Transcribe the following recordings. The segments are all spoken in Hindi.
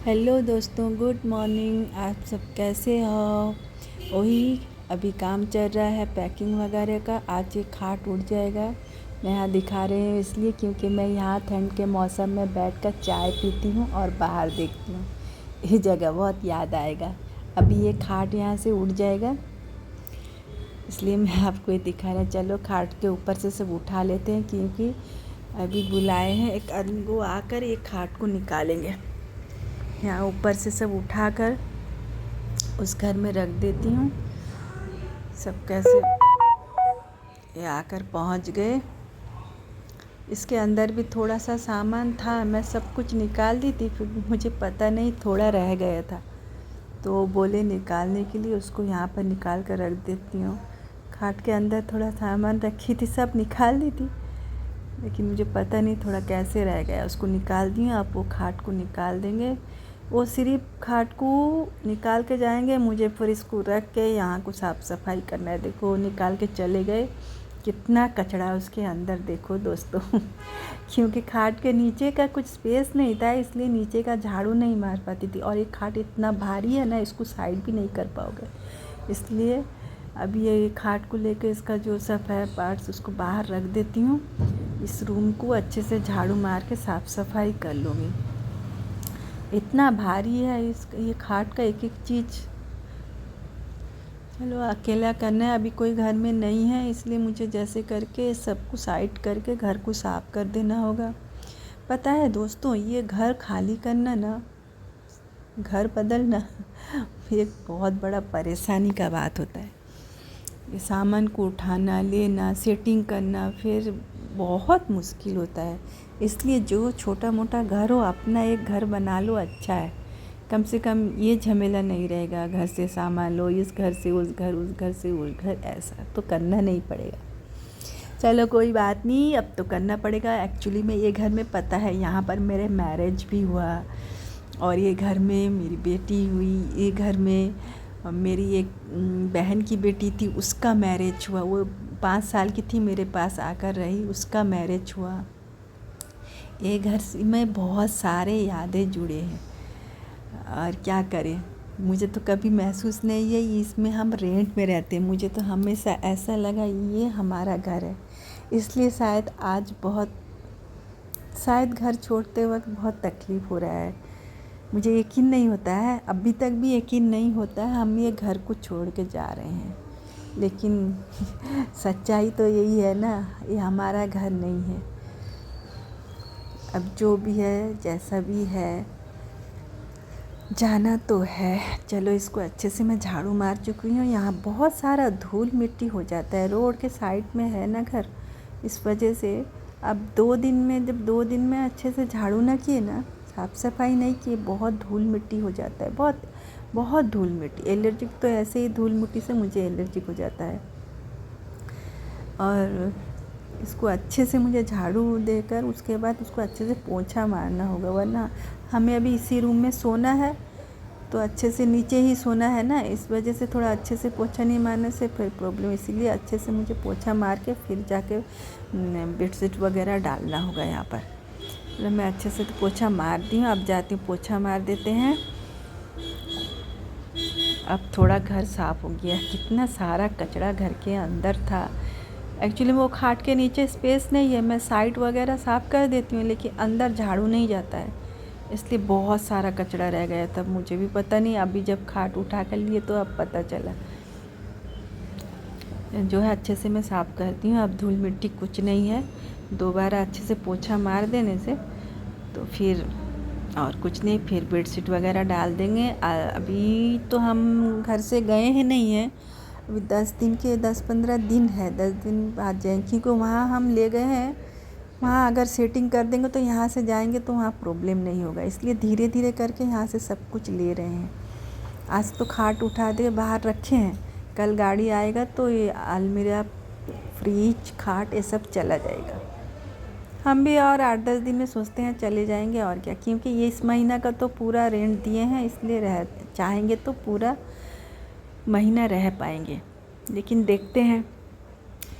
हेलो दोस्तों, गुड मॉर्निंग। आप सब कैसे हो? वही अभी काम चल रहा है पैकिंग वगैरह का। आज ये खाट उड़ जाएगा। मैं यहाँ दिखा रही हूँ इसलिए क्योंकि मैं यहाँ ठंड के मौसम में बैठकर चाय पीती हूँ और बाहर देखती हूँ। ये जगह बहुत याद आएगा। अभी ये खाट यहाँ से उड़ जाएगा इसलिए मैं आपको ये दिखा रहा हूँ। चलो खाट के ऊपर से सब उठा लेते हैं क्योंकि अभी बुलाए हैं एक आदमी को आकर ये खाट को निकालेंगे। यहाँ ऊपर से सब उठाकर उस घर में रख देती हूँ। सब कैसे ये आकर पहुँच गए। इसके अंदर भी थोड़ा सा सामान था, मैं सब कुछ निकाल दी थी, फिर मुझे पता नहीं थोड़ा रह गया था तो वो बोले निकालने के लिए, उसको यहाँ पर निकाल कर रख देती हूँ। खाट के अंदर थोड़ा सामान रखी थी, सब निकाल दी थी लेकिन मुझे पता नहीं थोड़ा कैसे रह गया, उसको निकाल दी। अब वो खाट को निकाल देंगे। वो सिर्फ खाट को निकाल के जाएंगे, मुझे फिर इसको रख के यहाँ को साफ़ सफाई करना है। देखो निकाल के चले गए, कितना कचरा उसके अंदर देखो दोस्तों क्योंकि खाट के नीचे का कुछ स्पेस नहीं था इसलिए नीचे का झाड़ू नहीं मार पाती थी। और ये खाट इतना भारी है ना, इसको साइड भी नहीं कर पाओगे, इसलिए अभी ये खाट को लेकर इसका जो सब है पार्ट्स उसको बाहर रख देती हूँ। इस रूम को अच्छे से झाड़ू मार के साफ़ सफाई कर लूँगी। इतना भारी है ये खाट का एक एक चीज़। चलो अकेला करना है, अभी कोई घर में नहीं है इसलिए मुझे जैसे करके सबको साइड करके घर को साफ़ कर देना होगा। पता है दोस्तों, ये घर खाली करना ना, घर बदलना एक बहुत बड़ा परेशानी का बात होता है। ये सामान को उठाना, लेना, सेटिंग करना फिर बहुत मुश्किल होता है। इसलिए जो छोटा मोटा घर हो, अपना एक घर बना लो, अच्छा है। कम से कम ये झमेला नहीं रहेगा, घर से सामान लो, इस घर से उस घर, उस घर से उस घर, ऐसा तो करना नहीं पड़ेगा। चलो कोई बात नहीं, अब तो करना पड़ेगा। एक्चुअली में ये घर में पता है, यहाँ पर मेरे मैरिज भी हुआ और ये घर में मेरी बेटी हुई। ये घर में मेरी एक बहन की बेटी थी, उसका मैरिज हुआ। वो 5 साल की थी, मेरे पास आकर रही, उसका मैरिज हुआ। ये घर में बहुत सारे यादें जुड़े हैं और क्या करें, मुझे तो कभी महसूस नहीं है इसमें हम रेंट में रहते हैं। मुझे तो हमेशा ऐसा लगा ये हमारा घर है, इसलिए शायद घर छोड़ते वक्त बहुत तकलीफ़ हो रहा है। मुझे यकीन नहीं होता है, अभी तक भी यकीन नहीं होता है हम ये घर को छोड़ के जा रहे हैं। लेकिन सच्चाई तो यही है ना, ये हमारा घर नहीं है। अब जो भी है, जैसा भी है, जाना तो है। चलो इसको अच्छे से मैं झाड़ू मार चुकी हूँ। यहाँ बहुत सारा धूल मिट्टी हो जाता है, रोड के साइड में है ना घर, इस वजह से अब 2 दिन में, जब 2 दिन में अच्छे से झाड़ू ना किए ना, साफ़ सफाई नहीं किए, बहुत धूल मिट्टी हो जाता है, बहुत बहुत धूल मिट्टी। एलर्जिक तो ऐसे ही धूल मिट्टी से मुझे एलर्जिक हो जाता है। और इसको अच्छे से मुझे झाड़ू देकर उसके बाद उसको अच्छे से पोंछा मारना होगा, वरना हमें अभी इसी रूम में सोना है तो अच्छे से नीचे ही सोना है ना, इस वजह से थोड़ा अच्छे से पोंछा नहीं मारने से फिर प्रॉब्लम। इसीलिए अच्छे से मुझे पोंछा मार के फिर जाके बेडशीट वगैरह डालना होगा यहाँ पर। मतलब मैं अच्छे से तो पोंछा मार दी हूँ, अब जाती हूँ पोंछा मार देते हैं। अब थोड़ा घर साफ़ हो गया। कितना सारा कचरा घर के अंदर था। एक्चुअली वो खाट के नीचे स्पेस नहीं है, मैं साइड वगैरह साफ़ कर देती हूँ लेकिन अंदर झाड़ू नहीं जाता है, इसलिए बहुत सारा कचरा रह गया। तब मुझे भी पता नहीं, अभी जब खाट उठा कर लिए तो अब पता चला। जो है अच्छे से मैं साफ़ करती हूँ। अब धूल मिट्टी कुछ नहीं है, दोबारा अच्छे से पोंछा मार देने से तो फिर और कुछ नहीं, फिर बेडशीट वगैरह डाल देंगे। अभी तो हम घर से गए हैं नहीं हैं, अभी 10-15 दिन है, 10 दिन बाद जाएंगे क्योंकि वहाँ हम ले गए हैं। वहाँ अगर सेटिंग कर देंगे तो यहाँ से जाएंगे तो वहाँ प्रॉब्लम नहीं होगा, इसलिए धीरे धीरे करके यहाँ से सब कुछ ले रहे हैं। आज तो खाट उठा दे बाहर रखे हैं, कल गाड़ी आएगा तो ये अलमीरा, फ्रिज, खाट ये सब चला जाएगा। हम भी और 8-10 दिन में सोचते हैं चले जाएंगे और क्या, क्योंकि ये इस महीना का तो पूरा रेंट दिए हैं, इसलिए चाहेंगे तो पूरा महीना रह पाएंगे। लेकिन देखते हैं,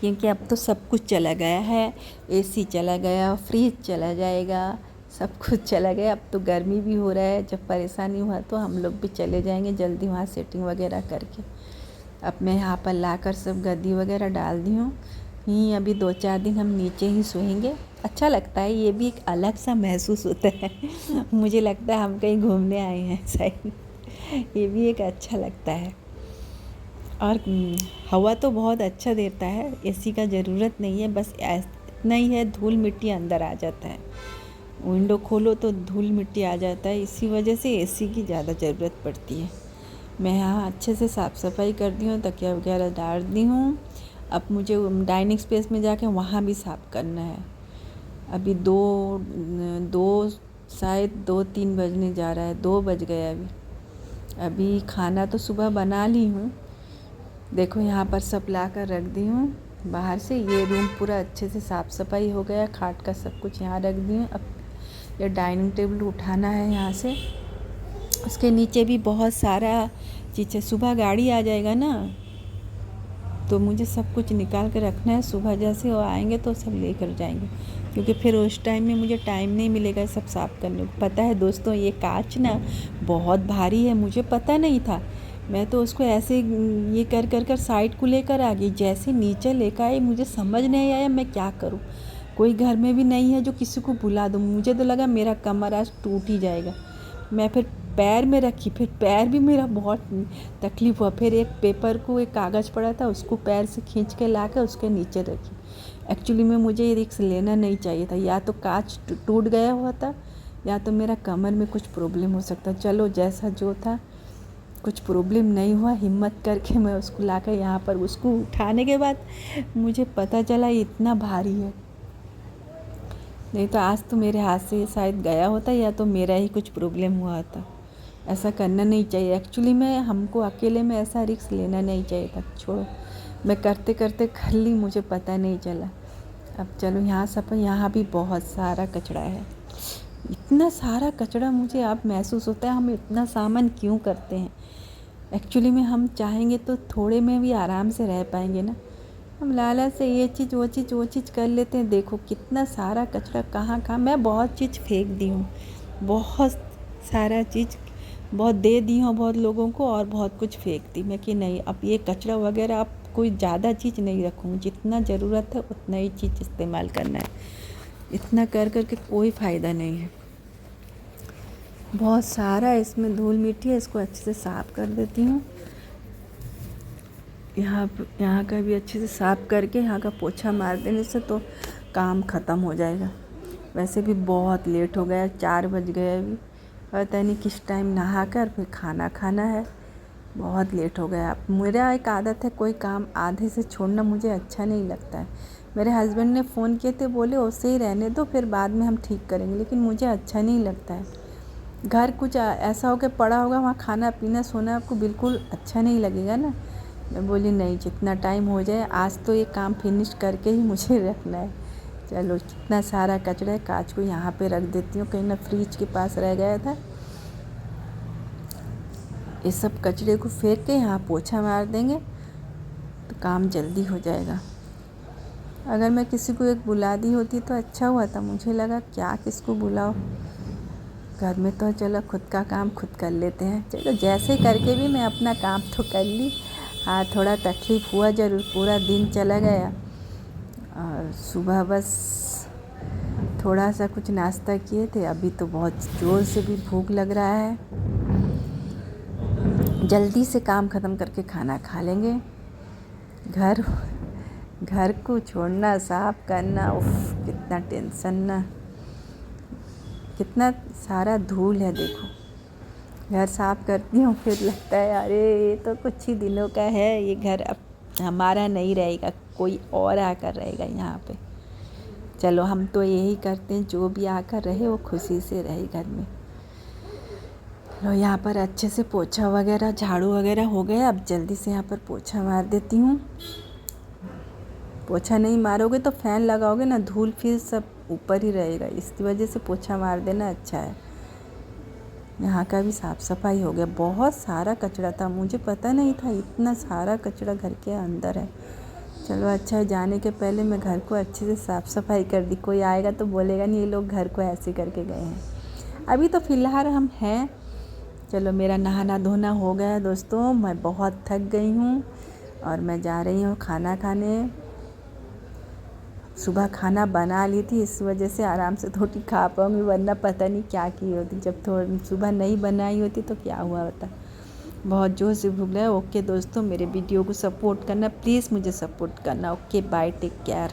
क्योंकि अब तो सब कुछ चला गया है, एसी चला गया, फ्रिज चला जाएगा, सब कुछ चला गया। अब तो गर्मी भी हो रहा है, जब परेशानी हुआ तो हम लोग भी चले जाएंगे जल्दी वहाँ सेटिंग वगैरह करके। अब मैं यहाँ पर लाकर सब गद्दी वगैरह डाल दी हूँ। यहीं अभी 2-4 दिन हम नीचे ही सोएंगे। अच्छा लगता है, ये भी एक अलग सा महसूस होता है। मुझे लगता है हम कहीं घूमने आए हैं सही। ये भी एक अच्छा लगता है। और हवा तो बहुत अच्छा देता है, एसी का ज़रूरत नहीं है, बस इतना ही है धूल मिट्टी अंदर आ जाता है। विंडो खोलो तो धूल मिट्टी आ जाता है, इसी वजह से एसी की ज़्यादा ज़रूरत पड़ती है। मैं यहाँ अच्छे से साफ़ सफाई कर दी हूँ, तकिया वगैरह डाल दी हूँ। अब मुझे डाइनिंग स्पेस में जाके वहाँ भी साफ़ करना है। अभी दो शायद 2-3 बजने जा रहा है, 2 बज गए अभी खाना तो सुबह बना ली हूँ। देखो यहाँ पर सब ला कर रख दी हूँ बाहर से। ये रूम पूरा अच्छे से साफ़ सफाई हो गया, खाट का सब कुछ यहाँ रख दी हूँ। अब ये डाइनिंग टेबल उठाना है यहाँ से। उसके नीचे भी बहुत सारा चीज़ है, सुबह गाड़ी आ जाएगा ना, तो मुझे सब कुछ निकाल के रखना है। सुबह जैसे वो आएंगे तो सब लेकर जाएंगे, क्योंकि फिर उस टाइम में मुझे टाइम नहीं मिलेगा सब साफ़ करने को। पता है दोस्तों, ये कांच ना बहुत भारी है, मुझे पता नहीं था। मैं तो उसको ऐसे ये कर साइड को लेकर आ गई। जैसे नीचे लेकर आई मुझे समझ नहीं आया मैं क्या करूं। कोई घर में भी नहीं है जो किसी को बुला दूं। मुझे तो लगा मेरा कमर आज टूट ही जाएगा। मैं फिर पैर में रखी, फिर पैर भी मेरा बहुत तकलीफ़ हुआ। फिर एक पेपर को एक कागज़ पड़ा था, उसको पैर से खींच के ला कर उसके नीचे रखी। एक्चुअली में मुझे ये रिस्क लेना नहीं चाहिए था, या तो कांच टूट गया हुआ था या तो मेरा कमर में कुछ प्रॉब्लम हो सकता। चलो जैसा जो था, कुछ प्रॉब्लम नहीं हुआ। हिम्मत करके मैं उसको लाकर यहाँ पर, उसको उठाने के बाद मुझे पता चला इतना भारी है। नहीं तो आज तो मेरे हाथ से शायद गया होता, या तो मेरा ही कुछ प्रॉब्लम हुआ था। ऐसा करना नहीं चाहिए। एक्चुअली में हमको अकेले में ऐसा रिस्क लेना नहीं चाहिए था। छोड़ो, मैं करते करते कर ली, मुझे पता नहीं चला। अब चलो यहाँ सब, यहाँ भी बहुत सारा कचरा है। इतना सारा कचरा मुझे अब महसूस होता है हम इतना सामान क्यों करते हैं। एक्चुअली में हम चाहेंगे तो थोड़े में भी आराम से रह पाएंगे ना। हम लालच से ये चीज़ वो चीज़ कर लेते हैं। देखो कितना सारा कचरा कहाँ मैं बहुत चीज़ फेंक दी हूँ, बहुत सारा चीज़ बहुत दे दी हूँ बहुत लोगों को, और बहुत कुछ फेंक दी मैं कि नहीं अब ये कचरा वगैरह अब कोई ज़्यादा चीज़ नहीं रखूँ। जितना ज़रूरत है उतना ही चीज़ इस्तेमाल करना है। इतना कर के कोई फ़ायदा नहीं है। बहुत सारा इसमें धूल मिट्टी है, इसको अच्छे से साफ़ कर देती हूँ। यहाँ का भी अच्छे से साफ़ करके यहाँ का पोछा मार देने से तो काम ख़त्म हो जाएगा। वैसे भी बहुत लेट हो गया, 4 बज गए अभी। पता नहीं किस टाइम नहा कर फिर खाना खाना है। बहुत लेट हो गया। मेरा एक आदत है, कोई काम आधे से छोड़ना मुझे अच्छा नहीं लगता है। मेरे हस्बैंड ने फ़ोन किए थे, बोले उससे ही रहने दो, फिर बाद में हम ठीक करेंगे, लेकिन मुझे अच्छा नहीं लगता है। घर कुछ ऐसा हो के पड़ा होगा, वहाँ खाना पीना सोना आपको बिल्कुल अच्छा नहीं लगेगा ना। मैं बोली नहीं, जितना टाइम हो जाए आज तो ये काम फिनिश करके ही मुझे रखना है। चलो कितना सारा कचरा है, कांच को यहाँ पे रख देती हूँ, कहीं ना फ्रिज के पास रह गया था। ये सब कचरे को फेंक के यहाँ पोछा मार देंगे तो काम जल्दी हो जाएगा। अगर मैं किसी को एक बुला दी होती तो अच्छा हुआ था। मुझे लगा क्या किसको बुलाओ, घर में तो चलो खुद का काम खुद कर लेते हैं। चलो जैसे करके भी मैं अपना काम तो कर ली। हाँ थोड़ा तकलीफ़ हुआ ज़रूर, पूरा दिन चला गया। और सुबह बस थोड़ा सा कुछ नाश्ता किए थे, अभी तो बहुत ज़ोर से भी भूख लग रहा है। जल्दी से काम ख़त्म करके खाना खा लेंगे। घर को छोड़ना, साफ़ करना, उफ कितना टेंशन ना। कितना सारा धूल है देखो। घर साफ़ करती हूँ फिर लगता है अरे ये तो कुछ ही दिनों का है, ये घर अब हमारा नहीं रहेगा, कोई और आकर रहेगा यहाँ पे। चलो हम तो यही करते हैं, जो भी आकर रहे वो खुशी से रहे घर में। लो यहाँ पर अच्छे से पोछा वगैरह झाड़ू वगैरह हो गया। अब जल्दी से यहाँ पर पोछा मार देती हूँ। पोछा नहीं मारोगे तो फ़ैन लगाओगे ना, धूल फिर सब ऊपर ही रहेगा। इसकी वजह से पोछा मार देना अच्छा है। यहाँ का भी साफ़ सफाई हो गया। बहुत सारा कचरा था, मुझे पता नहीं था इतना सारा कचरा घर के अंदर है। चलो अच्छा है, जाने के पहले मैं घर को अच्छे से साफ़ सफाई कर दी, कोई आएगा तो बोलेगा नहीं ये लोग घर को ऐसे करके गए हैं। अभी तो फ़िलहाल हम हैं। चलो मेरा नहाना धोना हो गया दोस्तों, मैं बहुत थक गई हूँ और मैं जा रही हूँ खाना खाने। सुबह खाना बना ली थी, इस वजह से आराम से थोड़ी खा पाऊँगी, वरना पता नहीं क्या की होती। जब थोड़ी सुबह नहीं बनाई होती तो क्या हुआ होता। बहुत जोर से भूख लगा। ओके दोस्तों, मेरे वीडियो को सपोर्ट करना, प्लीज़ मुझे सपोर्ट करना। Okay bye, take care.